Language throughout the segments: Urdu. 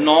9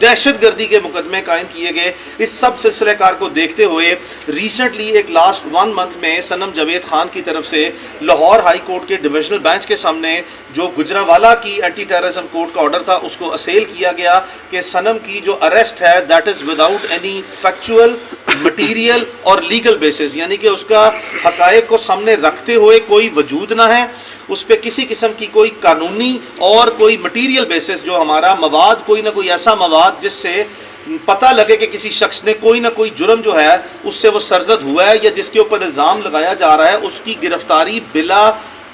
دہشت گردی کے مقدمے قائم کیے گئے. اس سب سلسلہ کار کو دیکھتے ہوئے ریسنٹلی ایک لاسٹ 1 منتھ میں صنم جاوید خان کی طرف سے لاہور ہائی کورٹ کے ڈویژنل بینچ کے سامنے جو گجرانوالہ کی اینٹی ٹیررزم کورٹ کا آرڈر تھا اس کو اسیل کیا گیا کہ صنم کی جو اریسٹ ہے that is without any factual material اور لیگل بیسس, یعنی کہ اس کا حقائق کو سامنے رکھتے ہوئے کوئی وجود نہ ہے, اس پہ کسی قسم کی کوئی قانونی اور کوئی مٹیریل بیسس جو ہمارا مواد کوئی نہ کوئی ایسا مواد جس سے پتہ لگے کہ کسی شخص نے کوئی نہ کوئی جرم جو ہے اس سے وہ سرزد ہوا ہے یا جس کے اوپر الزام لگایا جا رہا ہے اس کی گرفتاری بلا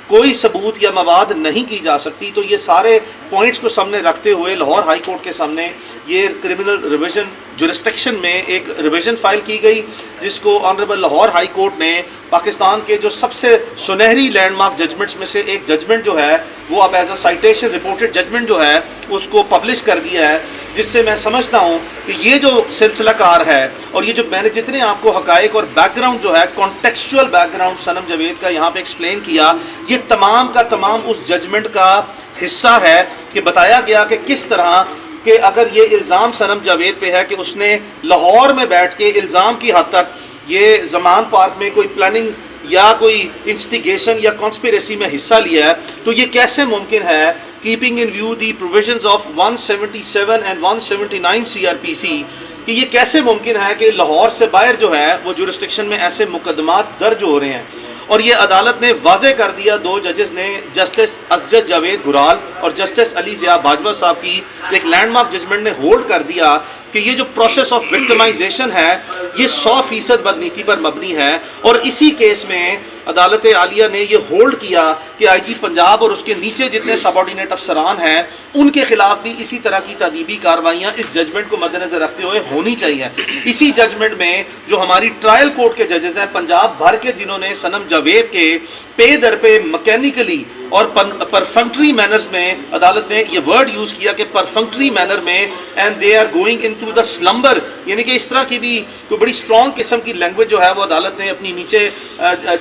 کوئی ثبوت یا مواد نہیں کی جا سکتی. تو یہ سارے پوائنٹس کو سامنے رکھتے ہوئے لاہور ہائی کورٹ کے سامنے یہ کرمنل ریویژن جورسٹکشن میں ایک ریویژن فائل کی گئی جس کو آنریبل لاہور ہائی کورٹ نے پاکستان کے جو سب سے سنہری لینڈ مارک ججمنٹس میں سے ایک ججمنٹ جو ہے وہ اب as a citation reported judgment جو ہے اس کو پبلش کر دیا ہے, جس سے میں سمجھتا ہوں کہ یہ جو سلسلہ کار ہے اور یہ جو میں نے جتنے آپ کو حقائق اور بیک گراؤنڈ جو ہے کانٹیکسچوئل بیک گراؤنڈ صنم جاوید کا یہاں پہ ایکسپلین کیا, یہ تمام کا تمام اس ججمنٹ کا حصہ ہے کہ بتایا گیا کہ کس طرح کہ اگر یہ الزام صنم جاوید پہ ہے کہ اس نے لاہور میں بیٹھ کے الزام کی حد تک یہ زمان پارک میں کوئی پلاننگ یا کوئی انسٹیگیشن یا کانسپیریسی میں حصہ لیا ہے, تو یہ کیسے ممکن ہے keeping in view the provisions of 177 and 179 CRPC کہ یہ کیسے ممکن ہے کہ لاہور سے باہر جو ہے وہ جورسٹکشن میں ایسے مقدمات درج ہو رہے ہیں. اور یہ عدالت نے واضح کر دیا, 2 ججز نے جسٹس اسجد جاوید گرال اور جسٹس علی ضیاء باجوہ صاحب کی ایک لینڈ مارک ججمنٹ نے ہولڈ کر دیا کہ یہ جو پروسیس آف وکٹمائزیشن ہے یہ 100% بدنیتی پر مبنی ہے. اور اسی کیس میں عدالت عالیہ نے یہ ہولڈ کیا کہ آئی جی پنجاب اور اس کے نیچے جتنے سب آرڈینیٹ افسران ہیں ان کے خلاف بھی اسی طرح کی تادیبی کارروائیاں اس ججمنٹ کو مد نظر رکھتے ہوئے ہونی چاہیے. اسی ججمنٹ میں جو ہماری ٹرائل کورٹ کے ججز ہیں پنجاب بھر کے, جنہوں نے صنم جاوید کے پے در پہ مکینیکلی اور پرفنکٹری مینرز میں عدالت نے یہ ورڈ یوز کیا کہ پرفنکٹری مینر میں and they are going in to the slumber, یعنی کہ اس طرح کی بھی کوئی بڑی اسٹرانگ قسم کی لینگویج جو ہے وہ عدالت نے اپنی نیچے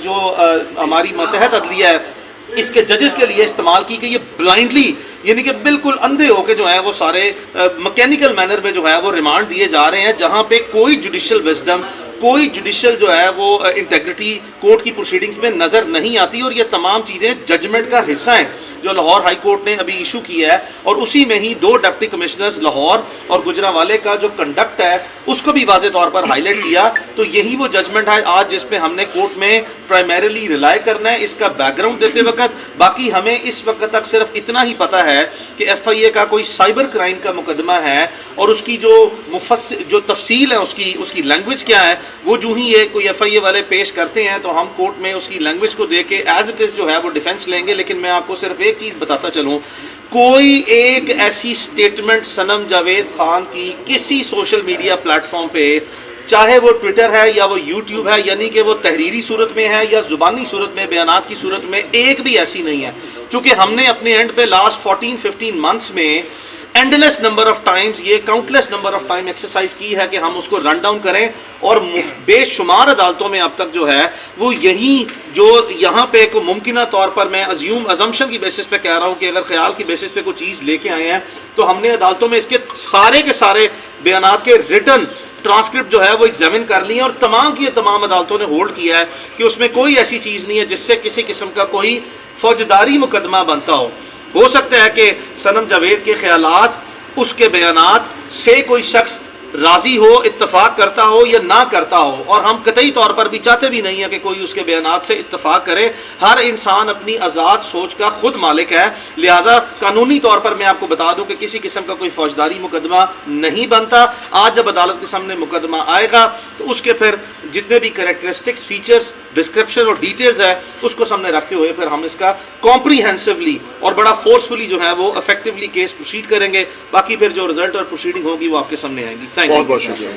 جو ہماری ماتحت عدلیہ ہے اس کے ججز کے لیے استعمال کی کہ یہ بلائنڈلی یعنی کہ بالکل اندھے ہو کے جو ہے وہ سارے مکینیکل مینر میں جو ہے وہ ریمانڈ دیے جا رہے ہیں, جہاں پہ کوئی جوڈیشل وزڈم کوئی جوڈیشل جو ہے وہ انٹیگریٹی کورٹ کی پروسیڈنگز میں نظر نہیں آتی. اور یہ تمام چیزیں ججمنٹ کا حصہ ہیں جو لاہور ہائی کورٹ نے ابھی ایشو کی ہے, اور اسی میں ہی 2 ڈپٹی کمشنرز لاہور اور گجرانوالے کا جو کنڈکٹ ہے اس کو بھی واضح طور پر ہائی لائٹ کیا. تو یہی وہ ججمنٹ ہے آج جس پہ ہم نے کورٹ میں پرائمریلی ریلائی کرنا ہے اس کا بیک گراؤنڈ دیتے وقت. باقی ہمیں اس وقت تک صرف اتنا ہی پتہ ہے کہ FIA کا کوئی سائبر کرائم کا مقدمہ ہے اور اس کی جو تفصیل ہے اس کی لینگویج کیا ہے وہ جو ہی یہ کوئی FIA والے پیش کرتے ہیں تو ہم کورٹ میں اس کی لینگویج کو دیکھ کے ایز اٹ از جو ہے وہ ڈیفینس لیں گے. لیکن میں آپ کو صرف ایک چیز بتاتا چلوں, کوئی ایک ایسی سٹیٹمنٹ صنم جاوید خان کی کسی سوشل میڈیا پلیٹ فارم پہ, چاہے وہ ٹویٹر ہے یا وہ یوٹیوب ہے, یعنی کہ وہ تحریری صورت میں ہے یا زبانی صورت میں بیانات کی صورت میں, ایک بھی ایسی نہیں ہے. چونکہ ہم نے اپنے اینڈ پہ لاسٹ 14-15 منتھس میں اینڈلیس نمبر آف ٹائمز یہ countless number of time exercise کی ہے کہ ہم اس کو رن ڈاؤن کریں, اور بے شمار عدالتوں میں اب تک جو ہے وہ یہی جو یہاں پہ ایک ممکنہ طور پر میں ازمپشن کی بیسس پہ کہہ رہا ہوں کہ اگر خیال کی بیسس پہ کوئی چیز لے کے آئے ہیں تو ہم نے عدالتوں میں اس کے سارے بیانات کے ریٹن ٹرانسکرپٹ جو ہے وہ ایگزامن کر لی ہیں, اور تمام کی تمام عدالتوں نے ہولڈ کیا ہے کہ اس میں کوئی ایسی چیز نہیں ہے جس سے کسی قسم کا کوئی فوجداری مقدمہ بنتا ہو. ہو سکتا ہے کہ صنم جاوید کے خیالات, اس کے بیانات سے کوئی شخص راضی ہو, اتفاق کرتا ہو یا نہ کرتا ہو, اور ہم قطعی طور پر بھی چاہتے بھی نہیں ہیں کہ کوئی اس کے بیانات سے اتفاق کرے. ہر انسان اپنی آزاد سوچ کا خود مالک ہے, لہٰذا قانونی طور پر میں آپ کو بتا دوں کہ کسی قسم کا کوئی فوجداری مقدمہ نہیں بنتا. آج جب عدالت کے سامنے مقدمہ آئے گا تو اس کے پھر جتنے بھی کریکٹرسٹکس, فیچرز, ڈسکرپشن اور ڈیٹیلز ہے اس کو سامنے رکھتے ہوئے پھر ہم اس کا کمپریہنسولی اور بڑا فورسفلی جو ہے وہ افیکٹولی کیس پروسیڈ کریں گے. باقی پھر جو رزلٹ اور پروسیڈنگ ہوگی وہ آپ کے سامنے آئیں گی. بہت بہت شکریہ.